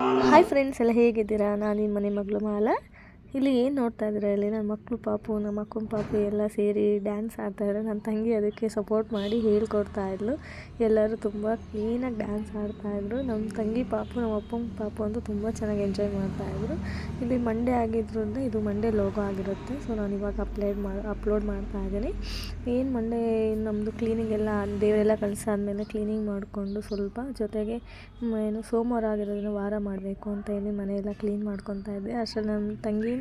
Hi friends, ಎಲ್ಲ ಹೇಗಿದ್ದೀರಾ? ನಾನು ನಿಮ್ಮ ಮನೆ ಮಗಳು ಮಾಲಾ. ಇಲ್ಲಿ ಏನು ನೋಡ್ತಾ ಇದ್ದೀರಾ? ಇಲ್ಲಿ ನನ್ನ ಮಕ್ಕಳು ಪಾಪು, ನಮ್ಮ ಅಕ್ಕನ ಪಾಪು ಎಲ್ಲ ಸೇರಿ ಡ್ಯಾನ್ಸ್ ಆಡ್ತಾಯಿದ್ದಾರೆ. ನನ್ನ ತಂಗಿ ಅದಕ್ಕೆ ಸಪೋರ್ಟ್ ಮಾಡಿ ಹೇಳ್ಕೊಡ್ತಾ ಇದ್ಲು. ಎಲ್ಲರೂ ತುಂಬ ಕ್ಲೀನಾಗಿ ಡ್ಯಾನ್ಸ್ ಆಡ್ತಾಯಿದ್ರು. ನಮ್ಮ ತಂಗಿ ಪಾಪು, ನಮ್ಮ ಅಪ್ಪನ ಪಾಪು ಅಂತೂ ತುಂಬ ಚೆನ್ನಾಗಿ ಎಂಜಾಯ್ ಮಾಡ್ತಾಯಿದ್ರು. ಇಲ್ಲಿ ಮಂಡೇ ಆಗಿದ್ದರಿಂದ ಇದು ಮಂಡೇ ಲೋಗೋ ಆಗಿರುತ್ತೆ. ಸೊ ನಾನು ಇವಾಗ ಅಪ್ಲೋಡ್ ಮಾಡ್ತಾ ಇದ್ದೀನಿ. ಏನು ಮಂಡೇ ನಮ್ಮದು ಕ್ಲೀನಿಂಗ್ ಎಲ್ಲ ದೇವರೆಲ್ಲ ಕಳಿಸಾದ್ಮೇಲೆ ಕ್ಲೀನಿಂಗ್ ಮಾಡಿಕೊಂಡು ಸ್ವಲ್ಪ ಜೊತೆಗೆ ಸೋಮವಾರ ಆಗಿರೋದನ್ನು ವಾರ ಮಾಡಬೇಕು ಅಂತ ಹೇಳಿ ಮನೆಯೆಲ್ಲ ಕ್ಲೀನ್ ಮಾಡ್ಕೊತಾ ಇದ್ದೆ. ಅಷ್ಟರಲ್ಲಿ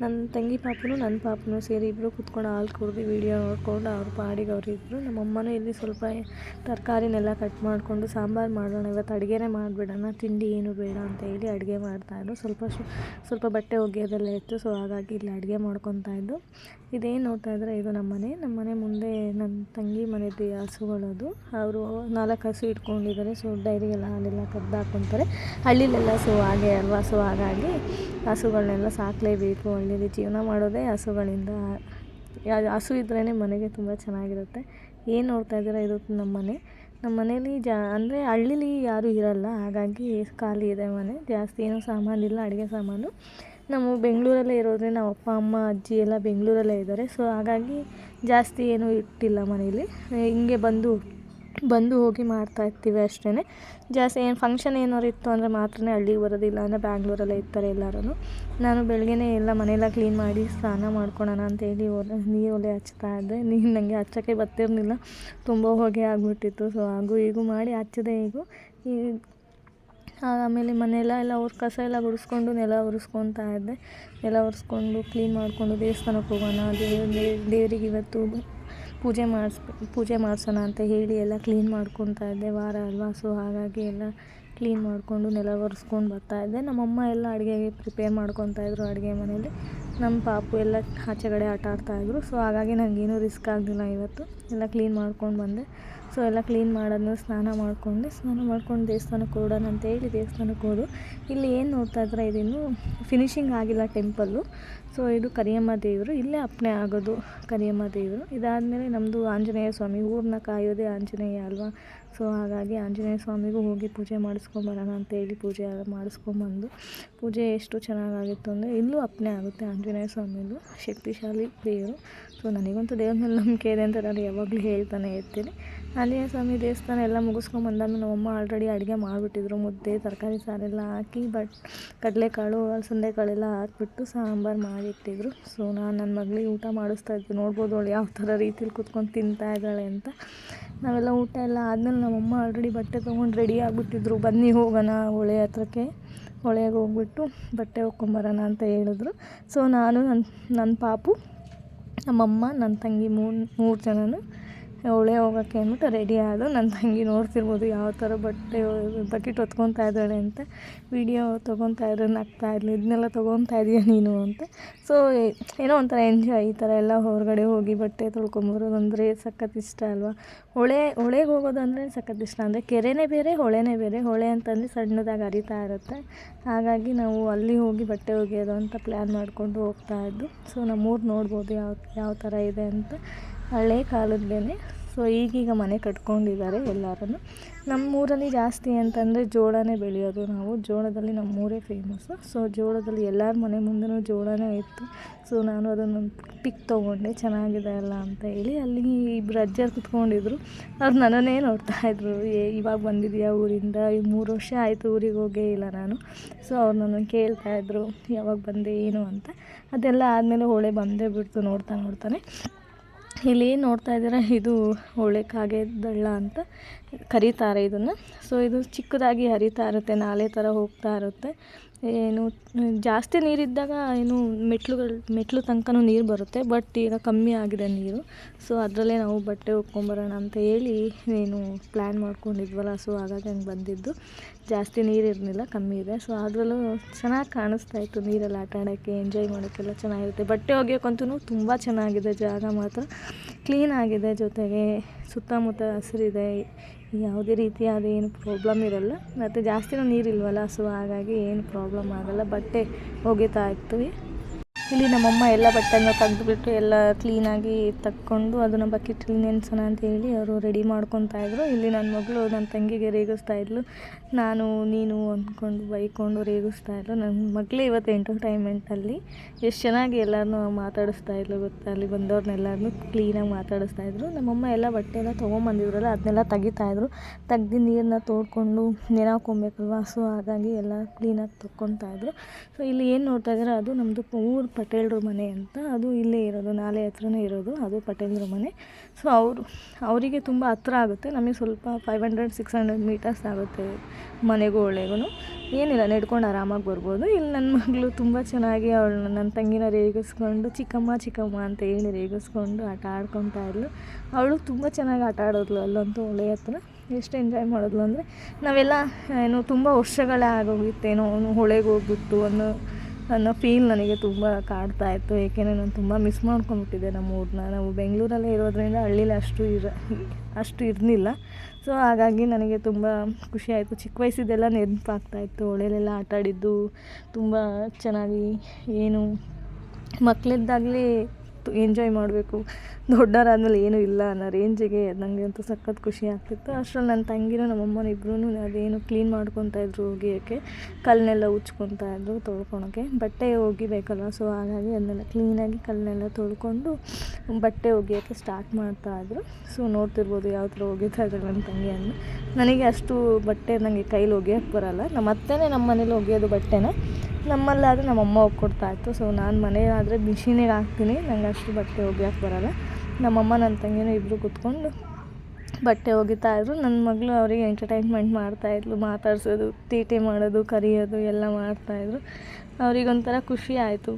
ನನ್ನ ತಂಗಿ ಪಾಪನು ನನ್ನ ಪಾಪನು ಸೇರಿ ಇಬ್ಬರು ಕೂತ್ಕೊಂಡು ಹಾಲು ಕುಡ್ದು ವೀಡಿಯೋ ನೋಡ್ಕೊಂಡು ಅವ್ರ ಪಾಡಿಗೆ ಅವ್ರು ಇದ್ದರು. ನಮ್ಮಮ್ಮನೂ ಇಲ್ಲಿ ಸ್ವಲ್ಪ ತರಕಾರಿನೆಲ್ಲ ಕಟ್ ಮಾಡಿಕೊಂಡು ಸಾಂಬಾರು ಮಾಡೋಣ, ಇವತ್ತು ಅಡುಗೆನೇ ಮಾಡಿಬಿಡೋಣ, ತಿಂಡಿ ಏನು ಬೇಡ ಅಂತ ಹೇಳಿ ಅಡುಗೆ ಮಾಡ್ತಾಯಿದ್ದು. ಸ್ವಲ್ಪ ಬಟ್ಟೆ ಒಗೆಯೋದೆಲ್ಲ ಇತ್ತು. ಸೊ ಹಾಗಾಗಿ ಇಲ್ಲಿ ಅಡುಗೆ ಮಾಡ್ಕೊತಾ ಇದ್ದು. ಇದೇನು ನೋಡ್ತಾ ಇದ್ದರೆ ಇದು ನಮ್ಮ ಮನೆ ಮುಂದೆ ನನ್ನ ತಂಗಿ ಮನೆದು ಹಸುಗಳದು. ಅವರು 4 ಹಸು ಇಟ್ಕೊಂಡಿದ್ದಾರೆ. ಸೊ ಡೈರಿಗೆಲ್ಲ ಹಾಲೆಲ್ಲ ಕದ್ದು ಹಾಕ್ಕೊತಾರೆ. ಹಳ್ಳಿಲೆಲ್ಲ ಸೊ ಹಾಗೆ ಅಲ್ವಾ. ಸೊ ಹಾಗಾಗಿ ಹಸುಗಳನ್ನೆಲ್ಲ ಸಾಕಲೇಬೇಕು. ಹಳ್ಳಿಲಿ ಜೀವನ ಮಾಡೋದೇ ಹಸುಗಳಿಂದ. ಹಸು ಇದ್ರೇ ಮನೆಗೆ ತುಂಬ ಚೆನ್ನಾಗಿರುತ್ತೆ. ಏನು ನೋಡ್ತಾ ಇದ್ದೀರಾ? ಇದು ನಮ್ಮ ಮನೇಲಿ ಅಂದರೆ ಹಳ್ಳಿಲಿ ಯಾರೂ ಇರಲ್ಲ, ಹಾಗಾಗಿ ಖಾಲಿ ಇದೆ ಮನೆ. ಜಾಸ್ತಿ ಏನೂ ಸಾಮಾನಿಲ್ಲ, ಅಡುಗೆ ಸಾಮಾನು. ನಾವು ಬೆಂಗಳೂರಲ್ಲೇ ಇರೋದ್ರೆ ನಮ್ಮ ಅಪ್ಪ ಅಮ್ಮ ಅಜ್ಜಿ ಎಲ್ಲ ಬೆಂಗಳೂರಲ್ಲೇ ಇದ್ದಾರೆ. ಸೊ ಹಾಗಾಗಿ ಜಾಸ್ತಿ ಏನೂ ಇಟ್ಟಿಲ್ಲ ಮನೇಲಿ. ಹಿಂಗೆ ಬಂದು ಹೋಗಿ ಮಾಡ್ತಾಯಿರ್ತೀವಿ ಅಷ್ಟೇ. ಜಾಸ್ತಿ ಏನು ಫಂಕ್ಷನ್ ಏನಾದ್ರು ಇತ್ತು ಅಂದರೆ ಮಾತ್ರ ಹಳ್ಳಿಗೆ ಬರೋದಿಲ್ಲ, ಅಂದರೆ ಬ್ಯಾಂಗ್ಳೂರಲ್ಲೇ ಇರ್ತಾರೆ ಎಲ್ಲರೂ. ನಾನು ಬೆಳಗ್ಗೆನೇ ಎಲ್ಲ ಮನೆಯೆಲ್ಲ ಕ್ಲೀನ್ ಮಾಡಿ ಸ್ನಾನ ಮಾಡ್ಕೊಳ್ಳೋಣ ಅಂತೇಳಿ ನೀರು ಒಲೆ ಹಚ್ತಾ ಇದ್ದೆ. ನೀರು ನನಗೆ ಹಚ್ಚೋಕ್ಕೆ ಬರ್ತಿರ್ಲಿಲ್ಲ, ತುಂಬ ಹೊಗೆ ಆಗಿಬಿಟ್ಟಿತ್ತು. ಸೊ ಹಾಗೂ ಹೀಗೂ ಮಾಡಿ ಹಚ್ಚಿದೆ. ಆಮೇಲೆ ಮನೆಯೆಲ್ಲ ಅವ್ರ ಕಸ ಎಲ್ಲ ಗುಡಿಸ್ಕೊಂಡು ನೆಲ ಒರೆಸ್ಕೊತಾ ಇದ್ದೆ. ನೆಲ ಒರೆಸ್ಕೊಂಡು ಕ್ಲೀನ್ ಮಾಡಿಕೊಂಡು ದೇವಸ್ಥಾನಕ್ಕೆ ಹೋಗೋಣ, ದೇವರಿಗೆ ಇವತ್ತು ಪೂಜೆ ಮಾಡಿಸೋಣ ಅಂತ ಹೇಳಿ ಎಲ್ಲ ಕ್ಲೀನ್ ಮಾಡ್ಕೊತಾ ಇದ್ದೆ. ವಾರ ಅಲ್ವಾ. ಸೊ ಹಾಗಾಗಿ ಎಲ್ಲ ಕ್ಲೀನ್ ಮಾಡಿಕೊಂಡು ನೆಲ ಒರೆಸ್ಕೊಂಡು ಬರ್ತಾಯಿದ್ದೆ. ನಮ್ಮಮ್ಮ ಎಲ್ಲ ಅಡುಗೆಗೆ ಪ್ರಿಪೇರ್ ಮಾಡ್ಕೊತಾಯಿದ್ರು ಅಡುಗೆ ಮನೇಲಿ. ನಮ್ಮ ಪಾಪು ಎಲ್ಲ ಆಚೆಗಡೆ ಆಟ ಆಡ್ತಾಯಿದ್ರು. ಸೊ ಹಾಗಾಗಿ ನನಗೇನೂ ರಿಸ್ಕ್ ಆಗಲಿಲ್ಲ ಇವತ್ತು. ಎಲ್ಲ ಕ್ಲೀನ್ ಮಾಡ್ಕೊಂಡು ಬಂದೆ. ಸೊ ಎಲ್ಲ ಕ್ಲೀನ್ ಮಾಡೋದನ್ನ ಸ್ನಾನ ಮಾಡ್ಕೊಂಡು ದೇವಸ್ಥಾನಕ್ಕೆ ಹೋಗೋಣ ಅಂತೇಳಿ ದೇವಸ್ಥಾನಕ್ಕೆ ಹೋದು. ಇಲ್ಲಿ ಏನು ನೋಡ್ತಾ ಇದ್ರೆ ಇದಿನ್ನೂ ಫಿನಿಷಿಂಗ್ ಆಗಿಲ್ಲ ಟೆಂಪಲ್ಲು. ಸೊ ಇದು ಕರಿಯಮ್ಮ ದೇವರು, ಇಲ್ಲೇ ಅಪ್ಪಣೆ ಆಗೋದು ಕರಿಯಮ್ಮ ದೇವರು. ಇದಾದಮೇಲೆ ನಮ್ಮದು ಆಂಜನೇಯ ಸ್ವಾಮಿ, ಊರನ್ನ ಕಾಯೋದೇ ಆಂಜನೇಯ ಅಲ್ವಾ. ಸೊ ಹಾಗಾಗಿ ಆಂಜನೇಯ ಸ್ವಾಮಿಗೂ ಹೋಗಿ ಪೂಜೆ ಮಾಡಿಸ್ಕೊಂಬರೋಣ ಅಂತೇಳಿ ಪೂಜೆ ಮಾಡಿಸ್ಕೊಂಬಂದು ಪೂಜೆ ಎಷ್ಟು ಚೆನ್ನಾಗಾಗಿತ್ತು ಅಂದರೆ ಇಲ್ಲೂ ಅಪ್ಪಣೆ ಆಗುತ್ತೆ ಆಂಜನೇಯ ಸ್ವಾಮಿದು, ಶಕ್ತಿಶಾಲಿ ದೇವರು. ಸೊ ನನಗಂತೂ ದೇವ್ರ ಮೇಲೆ ನಂಬಿಕೆ ಇದೆ ಅಂತ ನಾನು ಯಾವಾಗಲೂ ಹೇಳ್ತಾನೆ ಇರ್ತೀನಿ. ಆಂಜನೇಯ ಸ್ವಾಮಿ ದೇವಸ್ಥಾನ ಎಲ್ಲ ಮುಗಿಸ್ಕೊಂಬಂದಾದ್ಮೇಲೆ ನಮ್ಮಮ್ಮ ಆಲ್ರೆಡಿ ಅಡುಗೆ ಮಾಡಿಬಿಟ್ಟಿದ್ರು. ಮುದ್ದೆ ತರಕಾರಿ ಸಾರೆಲ್ಲ ಹಾಕಿ ಕಡಲೆಕಾಳು ಅಲಸಂದೆಕಾಳೆಲ್ಲ ಹಾಕ್ಬಿಟ್ಟು ಸಾಂಬಾರು ಮಾಡಿಟ್ಟಿದ್ರು. ಸೊ ನಾನು ನನ್ನ ಮಗಳಿಗೆ ಊಟ ಮಾಡಿಸ್ತಾ ಇದ್ದೆ. ನೋಡ್ಬೋದು ಅವಳು ಯಾವ ಥರ ರೀತಿಲಿ ಕೂತ್ಕೊಂಡು ತಿಂತಾ ಇದ್ದಾಳೆ ಅಂತ. ನಾವೆಲ್ಲ ಊಟ ಎಲ್ಲ ಆದಮೇಲೆ ನಮ್ಮಮ್ಮ ಆಲ್ರೆಡಿ ಬಟ್ಟೆ ತೊಗೊಂಡು ರೆಡಿ ಆಗಿಬಿಟ್ಟಿದ್ರು. ಬನ್ನಿ ಹೋಗೋಣ ಹೊಳೆ ಹತ್ರಕ್ಕೆ, ಹೊಳೆಗೆ ಹೋಗ್ಬಿಟ್ಟು ಬಟ್ಟೆ ಹೊಕ್ಕೊಂಬರೋಣ ಅಂತ ಹೇಳಿದ್ರು. ಸೊ ನಾನು ನನ್ನ ಪಾಪು, ನಮ್ಮಮ್ಮ, ನನ್ನ ತಂಗಿ ಮೂರು ಜನನು ಹೊಳೆ ಹೋಗೋಕ್ಕೆ ಅಂದ್ಬಿಟ್ಟು ರೆಡಿ ಆದವು. ನನ್ನ ತಂಗಿ ನೋಡ್ತಿರ್ಬೋದು ಯಾವ ಥರ ಬಕೆಟ್ ಹೊತ್ಕೊತಾ ಇದ್ದಾಳೆ ಅಂತ. ವೀಡಿಯೋ ತೊಗೊತಾ ಇದ್ರೆ ನಗ್ತಾ ಇದ್ಲು, ಇದನ್ನೆಲ್ಲ ತೊಗೊತಾ ಇದೀಯ ನೀನು ಅಂತ. ಸೊ ಏನೋ ಒಂಥರ ಎಂಜಾಯ್. ಈ ಥರ ಎಲ್ಲ ಹೊರಗಡೆ ಹೋಗಿ ಬಟ್ಟೆ ತೊಳ್ಕೊಂಬರೋದು ಅಂದರೆ ಸಖತ್ ಇಷ್ಟ ಅಲ್ವಾ. ಹೊಳೆಗೆ ಹೋಗೋದಂದರೆ ಸಖತ್ ಇಷ್ಟ. ಅಂದರೆ ಕೆರೆನೇ ಬೇರೆ, ಹೊಳೆನೇ ಬೇರೆ. ಹೊಳೆ ಅಂತಂದರೆ ಸಣ್ಣದಾಗಿ ಹರಿತಾ ಇರುತ್ತೆ. ಹಾಗಾಗಿ ನಾವು ಅಲ್ಲಿ ಹೋಗಿ ಬಟ್ಟೆ ಒಗೆಯೋದು ಅಂತ ಪ್ಲ್ಯಾನ್ ಮಾಡಿಕೊಂಡು ಹೋಗ್ತಾಯಿದ್ದು. ಸೊ ನಮ್ಮೂರು ನೋಡ್ಬೋದು ಯಾವ ಥರ ಇದೆ ಅಂತ. ಹಳೆ ಕಾಲದ್ದೇನೆ. ಸೊ ಈಗೀಗ ಮನೆ ಕಟ್ಕೊಂಡಿದ್ದಾರೆ ಎಲ್ಲರೂ. ನಮ್ಮೂರಲ್ಲಿ ಜಾಸ್ತಿ ಅಂತಂದರೆ ಜೋಳನೇ ಬೆಳೆಯೋದು ನಾವು. ಜೋಳದಲ್ಲಿ ನಮ್ಮೂರೇ ಫೇಮಸ್ಸು. ಸೊ ಜೋಳದಲ್ಲಿ ಎಲ್ಲರ ಮನೆ ಮುಂದೆನೂ ಜೋಳನೇ ಇತ್ತು. ಸೊ ನಾನು ಅದನ್ನು ಪಿಕ್ ತೊಗೊಂಡೆ, ಚೆನ್ನಾಗಿದೆ ಅಲ್ಲ ಅಂತ ಹೇಳಿ. ಅಲ್ಲಿ ಇಬ್ಬರು ಅಜ್ಜರು ಕುತ್ಕೊಂಡಿದ್ರು. ಅವ್ರು ನನ್ನನ್ನೇ ನೋಡ್ತಾಯಿದ್ರು, ಇವಾಗ ಬಂದಿದೆಯಾ ಊರಿಂದ, 3 ವರ್ಷ ಆಯಿತು ಊರಿಗೆ ಹೋಗೇ ಇಲ್ಲ ನಾನು. ಸೊ ಅವ್ರು ನನ್ನನ್ನು ಕೇಳ್ತಾಯಿದ್ರು ಯಾವಾಗ ಬಂದೆ ಏನು ಅಂತ. ಅದೆಲ್ಲ ಆದಮೇಲೆ ಹೊಳೆ ಬಂದೇ ಬಿಡ್ತು ನೋಡ್ತಾನೆ. ಇಲ್ಲಿ ಏನು ನೋಡ್ತಾ ಇದ್ದೀರಾ, ಇದು ಹೊಳೆ ಕಾಗೆದಳ್ಳ ಅಂತ ಕರೀತಾರೆ ಇದನ್ನು. ಸೊ ಇದು ಚಿಕ್ಕದಾಗಿ ಹರಿತಾ ಇರುತ್ತೆ, ನಾಲೆ ಥರ ಹೋಗ್ತಾ ಇರುತ್ತೆ. ಜಾಸ್ತಿ ನೀರಿದ್ದಾಗ ಮೆಟ್ಲು ತನಕನೂ ನೀರು ಬರುತ್ತೆ. ಬಟ್ ಈಗ ಕಮ್ಮಿ ಆಗಿದೆ ನೀರು. ಸೊ ಅದರಲ್ಲೇ ನಾವು ಬಟ್ಟೆ ಹೊಕ್ಕೊಂಬರೋಣ ಅಂತ ಹೇಳಿ ಪ್ಲ್ಯಾನ್ ಮಾಡ್ಕೊಂಡಿದ್ವಲ್ಲ. ಸೊ ಹಾಗಾಗಿ ಹಂಗೆ ಬಂದಿದ್ದು. ಜಾಸ್ತಿ ನೀರು ಇರಲಿಲ್ಲ, ಕಮ್ಮಿ ಇದೆ. ಸೊ ಅದರಲ್ಲೂ ಚೆನ್ನಾಗಿ ಕಾಣಿಸ್ತಾ ಇತ್ತು. ನೀರಲ್ಲಿ ಆಟ ಆಡೋಕ್ಕೆ, ಎಂಜಾಯ್ ಮಾಡೋಕ್ಕೆಲ್ಲ ಚೆನ್ನಾಗಿರುತ್ತೆ. ಬಟ್ಟೆ ಒಗೆಯೋಕ್ಕಂತೂ ತುಂಬ ಚೆನ್ನಾಗಿದೆ, ಜಾಗ ಮಾತ್ರ ಕ್ಲೀನ್ ಆಗಿದೆ. ಜೊತೆಗೆ ಸುತ್ತಮುತ್ತ ಹಸಿರಿದೆ, ಯಾವುದೇ ರೀತಿಯಾದ ಏನು ಪ್ರಾಬ್ಲಮ್ ಇರಲ್ಲ. ಮತ್ತು ಜಾಸ್ತಿನೂ ನೀರಿಲ್ವಲ್ಲ. ಸೊ ಹಾಗಾಗಿ ಏನು ಪ್ರಾಬ್ಲಮ್ ಆಗೋಲ್ಲ, ಬಟ್ಟೆ ಒಗಿತಾ ಇರ್ತೀವಿ. ಇಲ್ಲಿ ನಮ್ಮಮ್ಮ ಎಲ್ಲ ಬಟ್ಟೆನ ತೆಗೆದುಬಿಟ್ಟು ಎಲ್ಲ ಕ್ಲೀನಾಗಿ ತಕ್ಕೊಂಡು ಅದನ್ನು ಬಕೆಟಲ್ಲಿ ನೆನೆಸೋಣ ಅಂತ ಹೇಳಿ ಅವರು ರೆಡಿ ಮಾಡ್ಕೊತಾಯಿದ್ರು. ಇಲ್ಲಿ ನನ್ನ ಮಗಳು ನನ್ನ ತಂಗಿಗೆ ರೇಗಿಸ್ತಾಯಿದ್ಲು. ನಾನು ನೀನು ಅಂದ್ಕೊಂಡು ಬೈಕೊಂಡು ರೇಗಿಸ್ತಾಯಿದ್ಲು. ನನ್ನ ಮಗಳೇ ಇವತ್ತು ಎಂಟರ್ಟೈನ್ಮೆಂಟಲ್ಲಿ ಎಷ್ಟು ಚೆನ್ನಾಗಿ ಎಲ್ಲರನ್ನೂ ಮಾತಾಡಿಸ್ತಾಯಿದ್ಲು ಗೊತ್ತಾ. ಅಲ್ಲಿ ಬಂದವ್ರನ್ನೆಲ್ಲರನ್ನೂ ಕ್ಲೀನಾಗಿ ಮಾತಾಡಿಸ್ತಾಯಿದ್ರು. ನಮ್ಮಮ್ಮ ಎಲ್ಲ ಬಟ್ಟೆನ ತೊಗೊಂಬಂದಿದ್ರಲ್ಲ ಅದನ್ನೆಲ್ಲ ತೆಗಿತಾಯಿದ್ರು. ತೆಗ್ದು ನೀರನ್ನ ತೋಡ್ಕೊಂಡು ನೆನೆ ಹಾಕ್ಕೊಬೇಕಲ್ವ, ಸೊ ಹಾಗಾಗಿ ಎಲ್ಲ ಕ್ಲೀನಾಗಿ ತೊಗೊತಾಯಿದ್ರು. ಸೊ ಇಲ್ಲಿ ಏನು ನೋಡ್ತಾ ಇದ್ದಾರೆ ಅದು ನಮ್ಮದು ಊರು ಪಟೇಲ್ರ ಮನೆ ಅಂತ. ಅದು ಇಲ್ಲೇ ಇರೋದು, ನಾಲೆ ಹತ್ರನೇ ಇರೋದು, ಅದು ಪಟೇಲ್ರ ಮನೆ. ಸೊ ಅವರಿಗೆ ತುಂಬ ಹತ್ರ ಆಗುತ್ತೆ, ನಮಗೆ ಸ್ವಲ್ಪ 500-600 ಮೀಟರ್ಸ್ ಆಗುತ್ತೆ ಮನೆಗೂ ಒಳಗೂ. ಏನಿಲ್ಲ, ನಡ್ಕೊಂಡು ಆರಾಮಾಗಿ ಬರ್ಬೋದು. ಇಲ್ಲಿ ನನ್ನ ಮಗಳು ತುಂಬ ಚೆನ್ನಾಗಿ ಅವಳು ನನ್ನ ತಂಗಿನ ರೇಗಿಸ್ಕೊಂಡು ಚಿಕ್ಕಮ್ಮ ಚಿಕ್ಕಮ್ಮ ಅಂತ ಹೇಳಿ ರೇಗಿಸ್ಕೊಂಡು ಆಟ ಆಡ್ಕೊತಾ ಇದ್ಲು. ಅವಳು ತುಂಬ ಚೆನ್ನಾಗಿ ಆಟ ಆಡೋದ್ಲು ಅಲ್ಲಂತೂ ಹೊಳೆ ಹತ್ರ. ಎಷ್ಟು ಎಂಜಾಯ್ ಮಾಡಿದ್ಲು ಅಂದರೆ ನಾವೆಲ್ಲ ಏನು ತುಂಬ ವರ್ಷಗಳೇ ಆಗೋಗಿತ್ತೇನೋ ಹೊಳೆಗೆ ಹೋಗ್ಬಿಟ್ಟು ಅನ್ನೋ ಫೀಲ್ ನನಗೆ ತುಂಬ ಕಾಡ್ತಾಯಿತ್ತು. ಏಕೆಂದರೆ ನಾನು ತುಂಬ ಮಿಸ್ ಮಾಡ್ಕೊಂಬಿಟ್ಟಿದ್ದೆ ನಮ್ಮ ಊರನ್ನ. ನಾವು ಬೆಂಗಳೂರಲ್ಲೇ ಇರೋದ್ರಿಂದ ಹಳ್ಳೀಲಿ ಅಷ್ಟು ಇರಲಿಲ್ಲ. ಸೊ ಹಾಗಾಗಿ ನನಗೆ ತುಂಬ ಖುಷಿಯಾಯಿತು. ಚಿಕ್ಕ ವಯಸ್ಸಿದ್ದೆಲ್ಲ ನೆನಪಾಗ್ತಾಯಿತ್ತು. ಹೊಳೆಲೆಲ್ಲ ಆಟ ಆಡಿದ್ದು ತುಂಬ ಚೆನ್ನಾಗಿ, ಏನು ಮಕ್ಕಳಿದ್ದಾಗಲೇ ಎಂಜಾಯ್ ಮಾಡಬೇಕು, ದೊಡ್ಡವರಾದ್ಮೇಲೆ ಏನೂ ಇಲ್ಲ ಅನ್ನೋ ರೇಂಜಿಗೆ ನನಗೆ ಅಂತೂ ಸಖತ್ ಖುಷಿ ಆಗ್ತಿತ್ತು. ಅಷ್ಟರಲ್ಲಿ ನನ್ನ ತಂಗಿನೂ ನಮ್ಮಮ್ಮನ ಇಬ್ಬರೂ ಅದೇನು ಕ್ಲೀನ್ ಮಾಡ್ಕೊತಾಯಿದ್ರು ಒಗೆಯೋಕ್ಕೆ. ಕಲ್ಲನ್ನೆಲ್ಲ ಉಜ್ಕೊತಾಯಿದ್ರು ತೊಳ್ಕೊಳಕ್ಕೆ. ಬಟ್ಟೆ ಒಗಿಬೇಕಲ್ವ, ಸೊ ಹಾಗಾಗಿ ಅದನ್ನೆಲ್ಲ ಕ್ಲೀನಾಗಿ ಕಲ್ಲನ್ನೆಲ್ಲ ತೊಳ್ಕೊಂಡು ಬಟ್ಟೆ ಒಗೆಯೋಕ್ಕೆ ಸ್ಟಾರ್ಟ್ ಮಾಡ್ತಾಯಿದ್ರು. ಸೊ ನೋಡ್ತಿರ್ಬೋದು ಯಾವ ಥರ ಒಗಿತಾ ಇದ್ದಾರೆ ನನ್ನ ತಂಗಿಯನ್ನು. ನನಗೆ ಅಷ್ಟು ಬಟ್ಟೆ ನನಗೆ ಕೈಲಿ ಒಗೆಯೋಕ್ಕೆ ಬರೋಲ್ಲ. ನಮ್ಮ ಅತ್ತೆನೇ ನಮ್ಮ ಮನೇಲಿ ಒಗೆಯೋದು ಬಟ್ಟೆನ, ನಮ್ಮಲ್ಲಾದರೆ ನಮ್ಮಮ್ಮ ಒಗ್ಕೊಡ್ತಾಯಿತ್ತು. ಸೊ ನಾನು ಮನೆಯಾದರೆ ಮಿಷಿನಿಗೆ ಹಾಕ್ತೀನಿ, ನಂಗೆ ಅಷ್ಟು ಬಟ್ಟೆ ಒಗೆಯೋಕ್ಕೆ ಬರೋಲ್ಲ. ನಮ್ಮಮ್ಮ ನನ್ನ ತಂಗಿನೂ ಇಬ್ಬರು ಕೂತ್ಕೊಂಡು ಬಟ್ಟೆ ಒಗಿತಾಯಿದ್ರು. ನನ್ನ ಮಗಳು ಅವರಿಗೆ ಎಂಟರ್ಟೈನ್ಮೆಂಟ್ ಮಾಡ್ತಾಯಿದ್ಲು, ಮಾತಾಡ್ಸೋದು, ತೀಟೆ ಮಾಡೋದು, ಕರಿಯೋದು ಎಲ್ಲ ಮಾಡ್ತಾಯಿದ್ರು. ಅವರಿಗೊಂಥರ ಖುಷಿ ಆಯಿತು.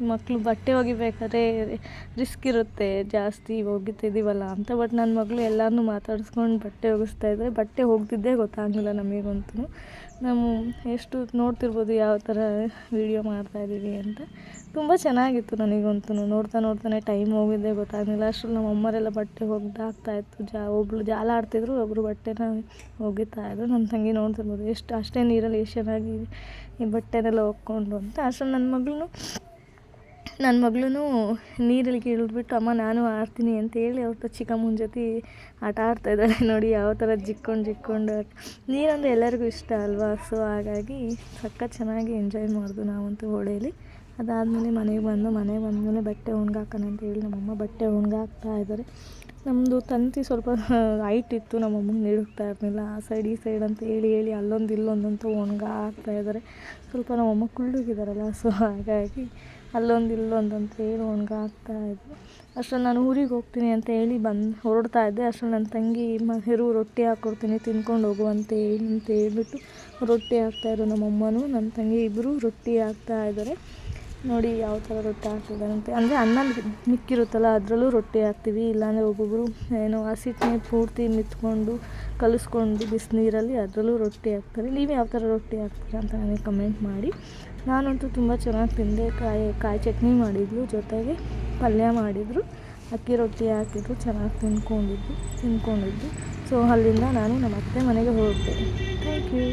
ಮಕ್ಕಳು ಬಟ್ಟೆ ಒಗಿಬೇಕಾದ್ರೆ ರಿಸ್ಕ್ ಇರುತ್ತೆ, ಜಾಸ್ತಿ ಒಗಿತಿದ್ದೀವಲ್ಲ ಅಂತ. ಬಟ್ ನನ್ನ ಮಗಳು ಎಲ್ಲರನ್ನೂ ಮಾತಾಡಿಸ್ಕೊಂಡು ಬಟ್ಟೆ ಒಗಿಸ್ತಾಯಿದ್ರೆ ಬಟ್ಟೆ ಒಗ್ದಿದ್ದೇ ಗೊತ್ತಾಗಲಿಲ್ಲ ನಮಗಂತೂ. ನಾವು ಎಷ್ಟು ನೋಡ್ತಿರ್ಬೋದು ಯಾವ ಥರ ವೀಡಿಯೋ ಮಾಡ್ತಾಯಿದ್ದೀವಿ ಅಂತ. ತುಂಬ ಚೆನ್ನಾಗಿತ್ತು ನನಗಂತೂ. ನೋಡ್ತಾನೆ ಟೈಮ್ ಹೋಗಿದ್ದೇ ಗೊತ್ತಾಗಲಿಲ್ಲ. ಅಷ್ಟರಲ್ಲಿ ನಮ್ಮ ಅಮ್ಮರೆಲ್ಲ ಬಟ್ಟೆ ಒಗ್ದಾಕ್ತಾಯಿತ್ತು. ಒಬ್ಬಳು ಜಾಲ ಆಡ್ತಿದ್ರು, ಒಬ್ಬರು ಬಟ್ಟೆನ ಒಗಿತಾಯಿದ್ರು. ನನ್ನ ತಂಗಿ ನೋಡ್ತಿರ್ಬೋದು ಅಷ್ಟೇ ನೀರಲ್ಲಿ ಎಷ್ಟು ಚೆನ್ನಾಗಿ ಈ ಬಟ್ಟೆನೆಲ್ಲ ಒಗ್ಕೊಂಡು ಅಂತ. ಅಷ್ಟರಲ್ಲಿ ನನ್ನ ಮಗಳೂ ನೀರಲ್ಲಿ ಇಳಿದ್ಬಿಟ್ಟು ಅಮ್ಮ ನಾನು ಆಡ್ತೀನಿ ಅಂತ ಹೇಳಿ ಅವ್ರ ಚಿಕ್ಕಮ್ಮನ ಜೊತೆ ಆಟ ಆಡ್ತಾಯಿದ್ದಾಳೆ. ನೋಡಿ ಯಾವ ಥರ ಜಿಕ್ಕೊಂಡು ನೀರಂದರೆ ಎಲ್ಲರಿಗೂ ಇಷ್ಟ ಅಲ್ವಾ. ಸೊ ಹಾಗಾಗಿ ಸಖತ್ ಚೆನ್ನಾಗಿ ಎಂಜಾಯ್ ಮಾಡಿದ್ವು ನಾವಂತೂ ಹೊಳೇಲಿ. ಅದಾದಮೇಲೆ ಮನೆಗೆ ಬಂದಮೇಲೆ ಬಟ್ಟೆ ಒಣಗಾಕೋಣ ಅಂತ ಹೇಳಿ ನಮ್ಮಮ್ಮ ಬಟ್ಟೆ ಒಣಗಾಕ್ತಾ ಇದ್ದಾರೆ. ನಮ್ಮದು ತಂತಿ ಸ್ವಲ್ಪ ಹೈಟ್ ಇತ್ತು, ನಮ್ಮಮ್ಮಂಗೆ ನೀಡುತ್ತಾ ಇರಲಿಲ್ಲ. ಆ ಸೈಡ್ ಈ ಸೈಡ್ ಅಂತ ಹೇಳಿ ಅಲ್ಲೊಂದು ಇಲ್ಲೊಂದಂತೂ ಒಣಗಾಕ್ತಾ ಇದ್ದಾರೆ. ಸ್ವಲ್ಪ ನಮ್ಮಮ್ಮ ಕುಳ್ಳಗಿದ್ದಾರಲ್ಲ, ಸೊ ಹಾಗಾಗಿ ಅಲ್ಲೊಂದು ಇಲ್ಲೊಂದು ಅಂತ ಹೇಳಿ ಒಣಗಾಕ್ತಾಯಿದ್ರು. ಅಷ್ಟರಲ್ಲಿ ನಾನು ಊರಿಗೆ ಹೋಗ್ತೀನಿ ಅಂತ ಹೇಳಿ ಹೊರಡ್ತಾ ಇದ್ದೆ. ಅಷ್ಟರಲ್ಲಿ ನನ್ನ ತಂಗಿ ರೊಟ್ಟಿ ಹಾಕ್ಕೊಡ್ತೀನಿ ತಿನ್ಕೊಂಡು ಹೋಗು ಅಂತ ಹೇಳ್ಬಿಟ್ಟು ರೊಟ್ಟಿ ಹಾಕ್ತಾಯಿದ್ರು. ನಮ್ಮಮ್ಮನೂ ನನ್ನ ತಂಗಿ ಇಬ್ಬರು ರೊಟ್ಟಿ ಹಾಕ್ತಾಯಿದ್ದಾರೆ. ನೋಡಿ ಯಾವ ಥರ ರೊಟ್ಟಿ ಹಾಕ್ತಿದ್ದಾರಂತೆ. ಅಂದರೆ ಅನ್ನ ಮಿಕ್ಕಿರುತ್ತಲ್ಲ ಅದರಲ್ಲೂ ರೊಟ್ಟಿ ಹಾಕ್ತೀವಿ, ಇಲ್ಲಾಂದರೆ ಒಬ್ಬೊಬ್ಬರು ಏನೋ ಹಸಿಟ್ಟನ್ನೇ ಪೂರ್ತಿ ಮಿತ್ಕೊಂಡು ಕಲಿಸ್ಕೊಂಡು ಬಿಸಿನೀರಲ್ಲಿ ಅದರಲ್ಲೂ ರೊಟ್ಟಿ ಹಾಕ್ತಾರೆ. ನೀವು ಯಾವ ಥರ ರೊಟ್ಟಿ ಹಾಕ್ತೀರಾ ಅಂತ ನನಗೆ ಕಮೆಂಟ್ ಮಾಡಿ. ನಾನಂತೂ ತುಂಬ ಚೆನ್ನಾಗಿ ತಿಂದೆ. ಕಾಯಿ ಚಟ್ನಿ ಮಾಡಿದ್ರು, ಜೊತೆಗೆ ಪಲ್ಯ ಮಾಡಿದರು, ಅಕ್ಕಿ ರೊಟ್ಟಿ ಹಾಕಿದ್ರು, ಚೆನ್ನಾಗಿ ತಿನ್ಕೊಂಡಿದ್ದು. ಸೊ ಅಲ್ಲಿಂದ ನಾನು ನಮ್ಮ ಅತ್ತೆ ಮನೆಗೆ ಹೋಗ್ದೆ. Thank you.